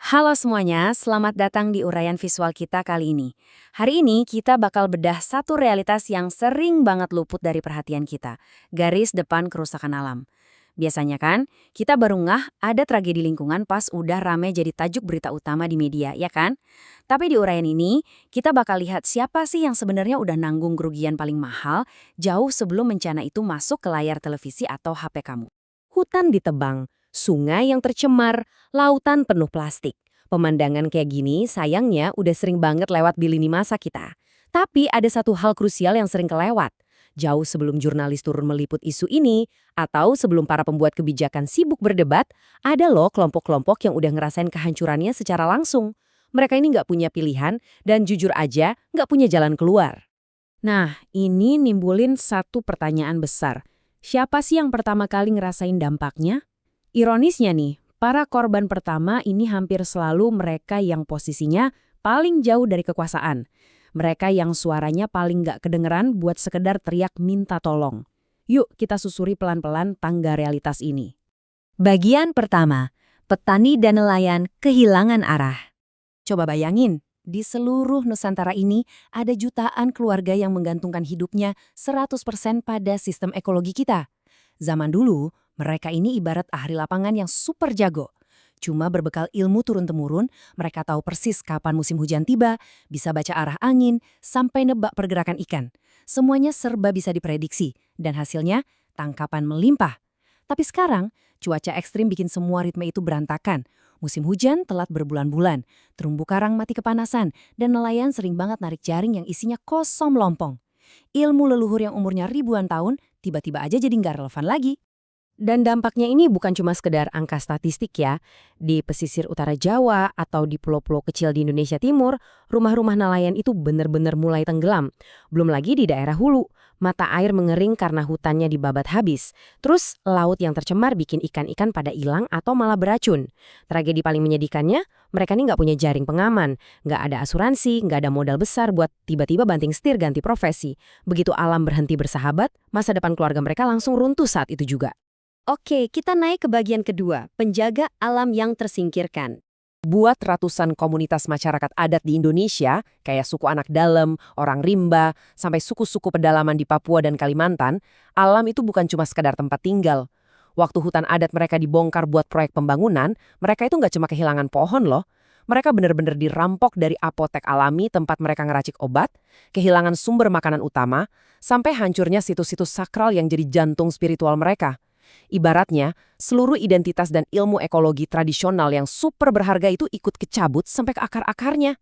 Halo semuanya, selamat datang di uraian visual kita kali ini. Hari ini kita bakal bedah satu realitas yang sering banget luput dari perhatian kita, garis depan kerusakan alam. Biasanya kan, kita baru ngeh ada tragedi lingkungan pas udah rame jadi tajuk berita utama di media, ya kan? Tapi di uraian ini, kita bakal lihat siapa sih yang sebenarnya udah nanggung kerugian paling mahal jauh sebelum bencana itu masuk ke layar televisi atau HP kamu. Hutan ditebang, sungai yang tercemar, lautan penuh plastik. Pemandangan kayak gini sayangnya udah sering banget lewat di lini masa kita. Tapi ada satu hal krusial yang sering kelewat. Jauh sebelum jurnalis turun meliput isu ini, atau sebelum para pembuat kebijakan sibuk berdebat, ada loh kelompok-kelompok yang udah ngerasain kehancurannya secara langsung. Mereka ini nggak punya pilihan dan jujur aja nggak punya jalan keluar. Nah, ini nimbulin satu pertanyaan besar. Siapa sih yang pertama kali ngerasain dampaknya? Ironisnya nih, para korban pertama ini hampir selalu mereka yang posisinya paling jauh dari kekuasaan. Mereka yang suaranya paling nggak kedengeran buat sekedar teriak minta tolong. Yuk kita susuri pelan-pelan tangga realitas ini. Bagian pertama, petani dan nelayan kehilangan arah. Coba bayangin, di seluruh Nusantara ini ada jutaan keluarga yang menggantungkan hidupnya 100% pada sistem ekologi kita. Zaman dulu, mereka ini ibarat ahli lapangan yang super jago. Cuma berbekal ilmu turun-temurun, mereka tahu persis kapan musim hujan tiba, bisa baca arah angin, sampai nebak pergerakan ikan. Semuanya serba bisa diprediksi, dan hasilnya tangkapan melimpah. Tapi sekarang, cuaca ekstrim bikin semua ritme itu berantakan. Musim hujan telat berbulan-bulan, terumbu karang mati kepanasan, dan nelayan sering banget narik jaring yang isinya kosong melompong. Ilmu leluhur yang umurnya ribuan tahun, tiba-tiba aja jadi nggak relevan lagi. Dan dampaknya ini bukan cuma sekedar angka statistik ya. Di pesisir utara Jawa atau di pulau-pulau kecil di Indonesia Timur, rumah-rumah nelayan itu benar-benar mulai tenggelam. Belum lagi di daerah hulu, mata air mengering karena hutannya dibabat habis. Terus laut yang tercemar bikin ikan-ikan pada hilang atau malah beracun. Tragedi paling menyedihkannya, mereka ini nggak punya jaring pengaman, nggak ada asuransi, nggak ada modal besar buat tiba-tiba banting setir ganti profesi. Begitu alam berhenti bersahabat, masa depan keluarga mereka langsung runtuh saat itu juga. Oke, kita naik ke bagian kedua, penjaga alam yang tersingkirkan. Buat ratusan komunitas masyarakat adat di Indonesia, kayak suku anak dalem, orang rimba, sampai suku-suku pedalaman di Papua dan Kalimantan, alam itu bukan cuma sekadar tempat tinggal. Waktu hutan adat mereka dibongkar buat proyek pembangunan, mereka itu nggak cuma kehilangan pohon loh. Mereka benar-benar dirampok dari apotek alami tempat mereka ngeracik obat, kehilangan sumber makanan utama, sampai hancurnya situs-situs sakral yang jadi jantung spiritual mereka. Ibaratnya, seluruh identitas dan ilmu ekologi tradisional yang super berharga itu ikut kecabut sampai ke akar-akarnya.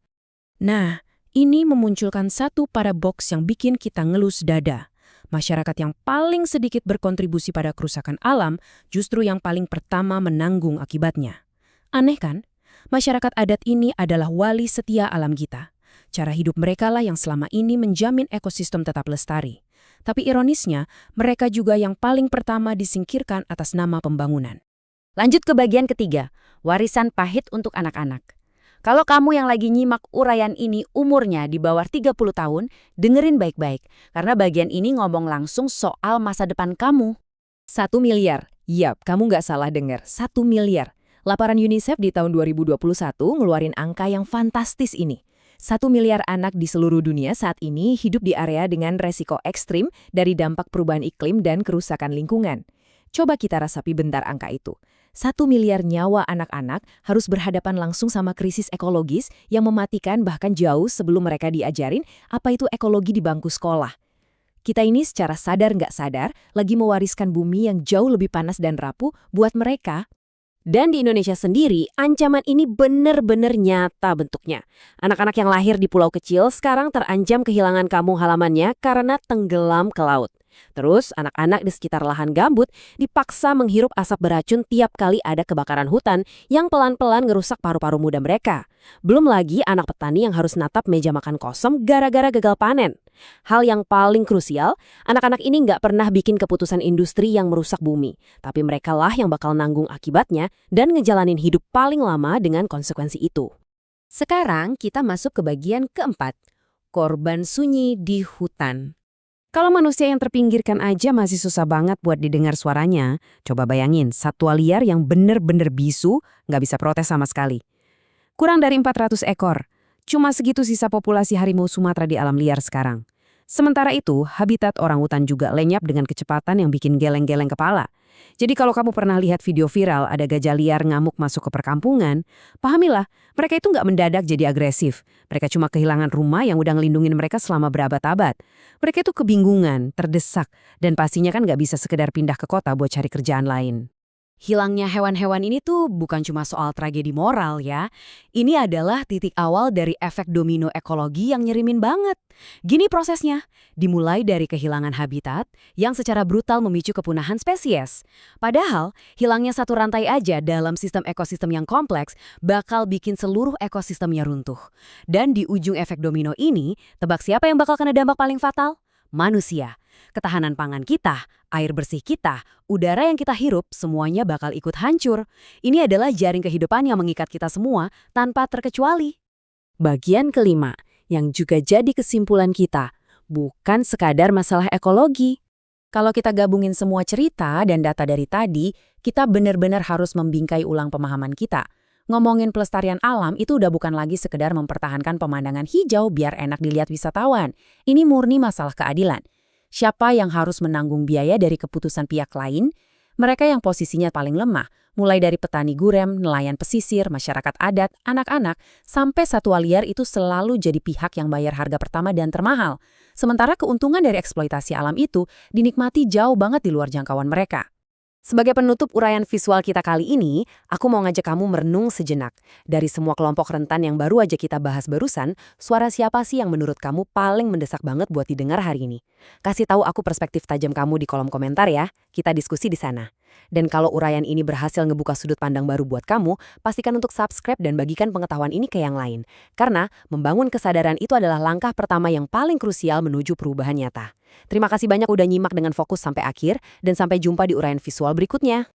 Nah, ini memunculkan satu paradoks yang bikin kita ngelus dada. Masyarakat yang paling sedikit berkontribusi pada kerusakan alam justru yang paling pertama menanggung akibatnya. Aneh kan? Masyarakat adat ini adalah wali setia alam kita. Cara hidup mereka lah yang selama ini menjamin ekosistem tetap lestari. Tapi ironisnya, mereka juga yang paling pertama disingkirkan atas nama pembangunan. Lanjut ke bagian ketiga, warisan pahit untuk anak-anak. Kalau kamu yang lagi nyimak uraian ini umurnya di bawah 30 tahun, dengerin baik-baik. Karena bagian ini ngomong langsung soal masa depan kamu. 1 miliar. Yap, kamu nggak salah dengar. 1 miliar. Laporan UNICEF di tahun 2021 ngeluarin angka yang fantastis ini. 1 miliar anak di seluruh dunia saat ini hidup di area dengan resiko ekstrim dari dampak perubahan iklim dan kerusakan lingkungan. Coba kita rasapi bentar angka itu. 1 miliar nyawa anak-anak harus berhadapan langsung sama krisis ekologis yang mematikan bahkan jauh sebelum mereka diajarin apa itu ekologi di bangku sekolah. Kita ini secara sadar nggak sadar lagi mewariskan bumi yang jauh lebih panas dan rapuh buat mereka. Dan di Indonesia sendiri, ancaman ini benar-benar nyata bentuknya. Anak-anak yang lahir di pulau kecil sekarang terancam kehilangan kampung halamannya karena tenggelam ke laut. Terus, anak-anak di sekitar lahan gambut dipaksa menghirup asap beracun tiap kali ada kebakaran hutan yang pelan-pelan ngerusak paru-paru muda mereka. Belum lagi anak petani yang harus natap meja makan kosong gara-gara gagal panen. Hal yang paling krusial, anak-anak ini nggak pernah bikin keputusan industri yang merusak bumi. Tapi mereka lah yang bakal nanggung akibatnya dan ngejalanin hidup paling lama dengan konsekuensi itu. Sekarang kita masuk ke bagian keempat, korban sunyi di hutan. Kalau manusia yang terpinggirkan aja masih susah banget buat didengar suaranya, coba bayangin satwa liar yang bener-bener bisu, nggak bisa protes sama sekali. Kurang dari 400 ekor. Cuma segitu sisa populasi harimau Sumatera di alam liar sekarang. Sementara itu, habitat orangutan juga lenyap dengan kecepatan yang bikin geleng-geleng kepala. Jadi kalau kamu pernah lihat video viral ada gajah liar ngamuk masuk ke perkampungan, pahamilah, mereka itu nggak mendadak jadi agresif. Mereka cuma kehilangan rumah yang udah ngelindungin mereka selama berabad-abad. Mereka itu kebingungan, terdesak, dan pastinya kan nggak bisa sekedar pindah ke kota buat cari kerjaan lain. Hilangnya hewan-hewan ini tuh bukan cuma soal tragedi moral ya. Ini adalah titik awal dari efek domino ekologi yang nyerimin banget. Gini prosesnya, dimulai dari kehilangan habitat yang secara brutal memicu kepunahan spesies. Padahal, hilangnya satu rantai aja dalam sistem ekosistem yang kompleks bakal bikin seluruh ekosistemnya runtuh. Dan di ujung efek domino ini, tebak siapa yang bakal kena dampak paling fatal? Manusia. Ketahanan pangan kita, air bersih kita, udara yang kita hirup, semuanya bakal ikut hancur. Ini adalah jaring kehidupan yang mengikat kita semua tanpa terkecuali. Bagian kelima, yang juga jadi kesimpulan kita, bukan sekadar masalah ekologi. Kalau kita gabungin semua cerita dan data dari tadi, kita benar-benar harus membingkai ulang pemahaman kita. Ngomongin pelestarian alam itu udah bukan lagi sekedar mempertahankan pemandangan hijau biar enak dilihat wisatawan. Ini murni masalah keadilan. Siapa yang harus menanggung biaya dari keputusan pihak lain? Mereka yang posisinya paling lemah, mulai dari petani gurem, nelayan pesisir, masyarakat adat, anak-anak, sampai satwa liar itu selalu jadi pihak yang bayar harga pertama dan termahal. Sementara keuntungan dari eksploitasi alam itu dinikmati jauh banget di luar jangkauan mereka. Sebagai penutup uraian visual kita kali ini, aku mau ngajak kamu merenung sejenak. Dari semua kelompok rentan yang baru aja kita bahas barusan, suara siapa sih yang menurut kamu paling mendesak banget buat didengar hari ini? Kasih tahu aku perspektif tajam kamu di kolom komentar ya, kita diskusi di sana. Dan kalau uraian ini berhasil ngebuka sudut pandang baru buat kamu, pastikan untuk subscribe dan bagikan pengetahuan ini ke yang lain. Karena membangun kesadaran itu adalah langkah pertama yang paling krusial menuju perubahan nyata. Terima kasih banyak udah nyimak dengan fokus sampai akhir, dan sampai jumpa di uraian visual berikutnya.